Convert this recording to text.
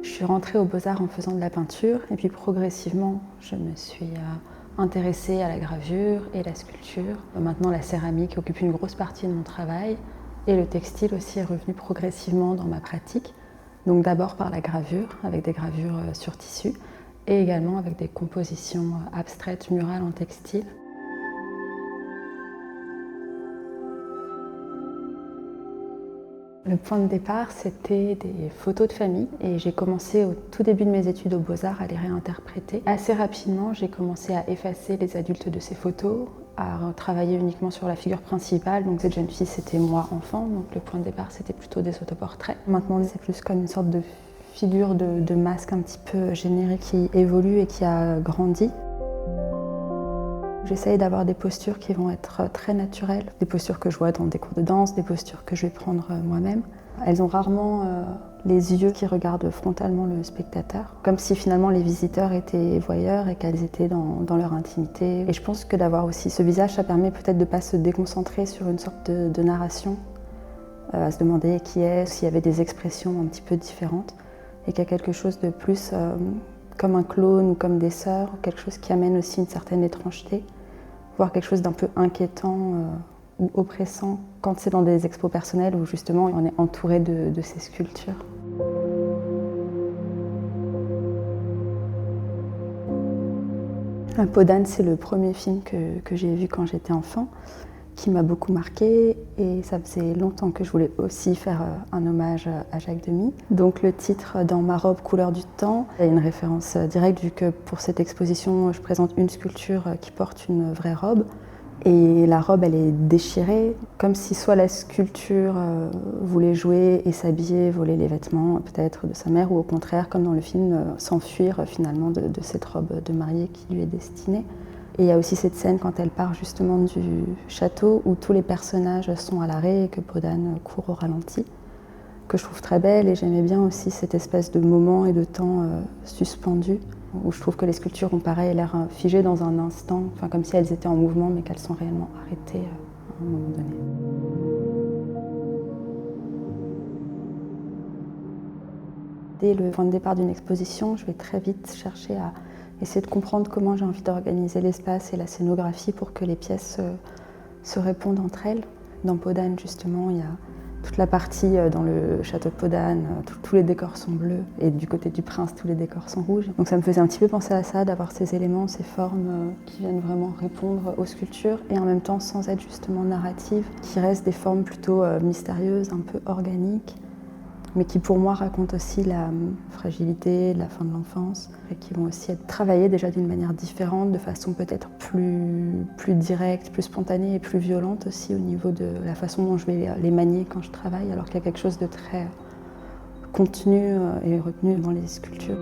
Je suis rentrée aux Beaux-Arts en faisant de la peinture et puis progressivement, je me suis intéressée à la gravure et la sculpture. Maintenant, la céramique occupe une grosse partie de mon travail et le textile aussi est revenu progressivement dans ma pratique. Donc d'abord par la gravure, avec des gravures sur tissu et également avec des compositions abstraites murales en textile. Le point de départ, c'était des photos de famille et j'ai commencé au tout début de mes études aux Beaux-Arts à les réinterpréter. Assez rapidement, j'ai commencé à effacer les adultes de ces photos, à travailler uniquement sur la figure principale. Donc cette jeune fille, c'était moi enfant, donc le point de départ, c'était plutôt des autoportraits. Maintenant, c'est plus comme une sorte de figure de masque un petit peu générique qui évolue et qui a grandi. J'essaye d'avoir des postures qui vont être très naturelles, des postures que je vois dans des cours de danse, des postures que je vais prendre moi-même. Elles ont rarement les yeux qui regardent frontalement le spectateur, comme si finalement les visiteurs étaient voyeurs et qu'elles étaient dans leur intimité. Et je pense que d'avoir aussi ce visage, ça permet peut-être de ne pas se déconcentrer sur une sorte de narration, à se demander qui est, s'il y avait des expressions un petit peu différentes, et qu'il y a quelque chose de plus comme un clone ou comme des sœurs, quelque chose qui amène aussi une certaine étrangeté, voire quelque chose d'un peu inquiétant ou oppressant quand c'est dans des expos personnelles où justement on est entouré de ces sculptures. Peau d'âne, c'est le premier film que j'ai vu quand j'étais enfant, qui m'a beaucoup marquée et ça faisait longtemps que je voulais aussi faire un hommage à Jacques Demy. Donc le titre « Dans ma robe couleur du temps » est une référence directe vu que pour cette exposition je présente une sculpture qui porte une vraie robe et la robe elle est déchirée comme si soit la sculpture voulait jouer et s'habiller, voler les vêtements peut-être de sa mère ou au contraire comme dans le film s'enfuir finalement de cette robe de mariée qui lui est destinée. Et il y a aussi cette scène quand elle part justement du château où tous les personnages sont à l'arrêt et que Peau d'âne court au ralenti, que je trouve très belle et j'aimais bien aussi cette espèce de moment et de temps suspendu où je trouve que les sculptures ont pareil l'air figées dans un instant, enfin comme si elles étaient en mouvement mais qu'elles sont réellement arrêtées à un moment donné. Dès le point de départ d'une exposition, je vais très vite chercher à essayer de comprendre comment j'ai envie d'organiser l'espace et la scénographie pour que les pièces se répondent entre elles. Dans Peau d'âne, justement, il y a toute la partie dans le château de Peau d'âne, tous les décors sont bleus, et du côté du prince, tous les décors sont rouges. Donc ça me faisait un petit peu penser à ça, d'avoir ces éléments, ces formes qui viennent vraiment répondre aux sculptures, et en même temps sans être justement narratives, qui restent des formes plutôt mystérieuses, un peu organiques, mais qui pour moi racontent aussi la fragilité, la fin de l'enfance, et qui vont aussi être travaillées déjà d'une manière différente, de façon peut-être plus directe, plus spontanée et plus violente aussi au niveau de la façon dont je vais les manier quand je travaille, alors qu'il y a quelque chose de très contenu et retenu dans les sculptures.